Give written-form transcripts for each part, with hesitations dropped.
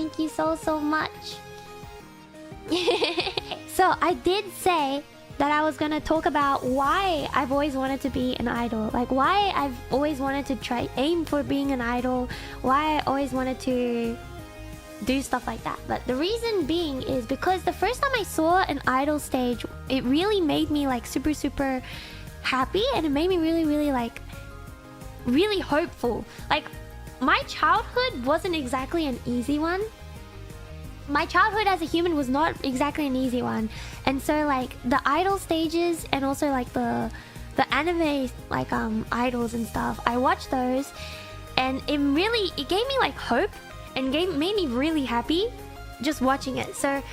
Thank you so, so much. So I did say that I was gonna talk about why I've always wanted to be an idol. Like why I've always wanted to aim for being an idol. Why I always wanted to do stuff like that. But the reason being is because the first time I saw an idol stage, it really made me like super, super happy. And it made me really, really like really hopeful. Like my childhood wasn't exactly an easy one. My childhood as a human was not exactly an easy one. And so like the idol stages and also like the anime like idols and stuff, I watched those and it gave me like hope and made me really happy just watching it. So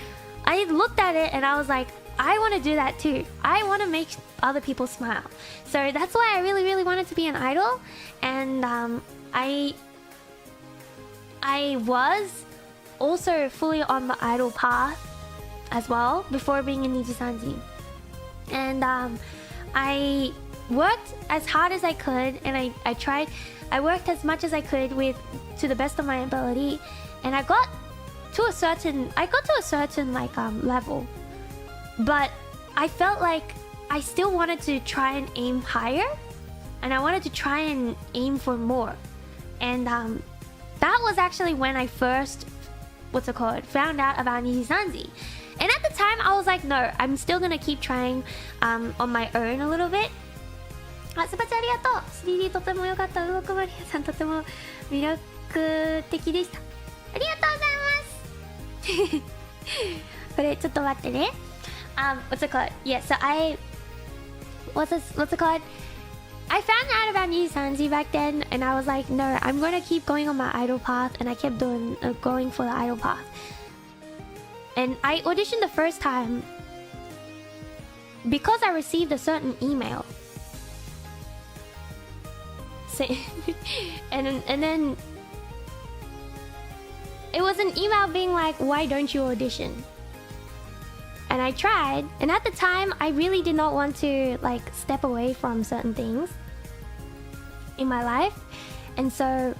I looked at it and I was like, I want to do that too. I want to make other people smile. So that's why I really, really wanted to be an idol. And I was also fully on the idol path as well before being in Nijisanji. And I worked as hard as I could, and I worked as much as I could to the best of my ability, and I got to a certain like level. But I felt like I still wanted to try and aim higher, and I wanted to try and aim for more. And that was actually when I first found out about Nijisanji. And at the time I was like, no, I'm still gonna keep trying on my own a little bit. あ、スパチャありがとう。3D とても良かった。うろこマリアさんとても魅力的でした。ありがとうございます。これちょっと待ってね。What's it called? Yeah, so what's it called? I found out about Nijisanji back then, and I was like, no, I'm gonna keep going on my idol path, and I kept going for the idol path. And I auditioned the first time because I received a certain email. And then it was an email being like, why don't you audition? And I tried, and at the time I really did not want to like step away from certain things in my life, and so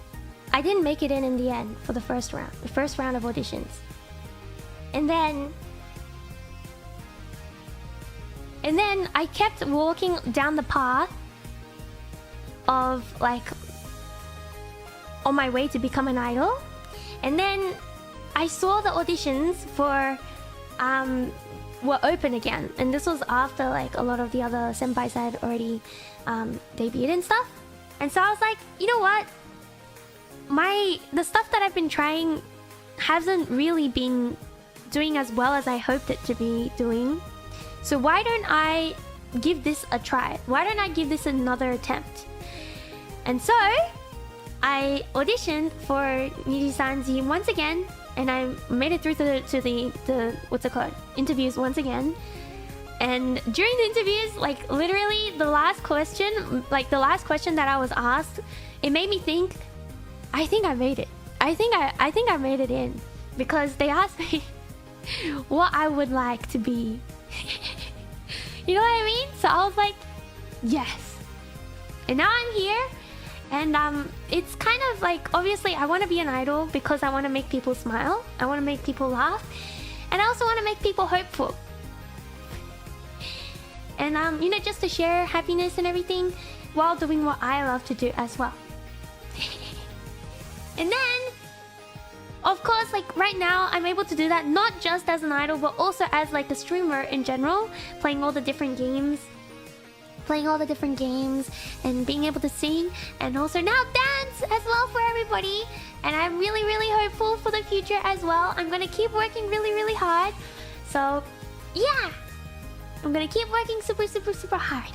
I didn't make it in the end for the first round of auditions. And then I kept walking down the path of like on my way to become an idol, and then I saw the auditions for were open again, and this was after like a lot of the other senpais had already debuted and stuff. And so I was like, you know what, the stuff that I've been trying hasn't really been doing as well as I hoped it to be doing, so why don't I give this a try? Why don't I give this another attempt? And so I auditioned for Nijisanji once again, and I made it through to the what's it called, interviews once again. And during the interviews, like literally the last question that I was asked, it made me think, I think I made it. I think I made it in, because they asked me what I would like to be. You know what I mean? So I was like, yes. And now I'm here. And it's kind of like, obviously I want to be an idol because I want to make people smile, I want to make people laugh, and I also want to make people hopeful. And you know, just to share happiness and everything while doing what I love to do as well. And then of course, like right now I'm able to do that not just as an idol, but also as like a streamer in general, playing all the different games and being able to sing, and also now dance as well for everybody. And I'm really, really hopeful for the future as well. I'm gonna keep working really, really hard. So yeah, I'm gonna keep working super, super, super hard.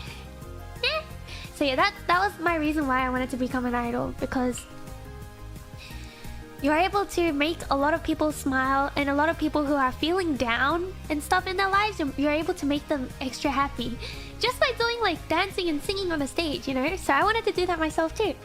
Yeah. So yeah, that was my reason why I wanted to become an idol, because you're able to make a lot of people smile, and a lot of people who are feeling down and stuff in their lives, you're able to make them extra happy just by doing like dancing and singing on a stage, you know? So I wanted to do that myself too.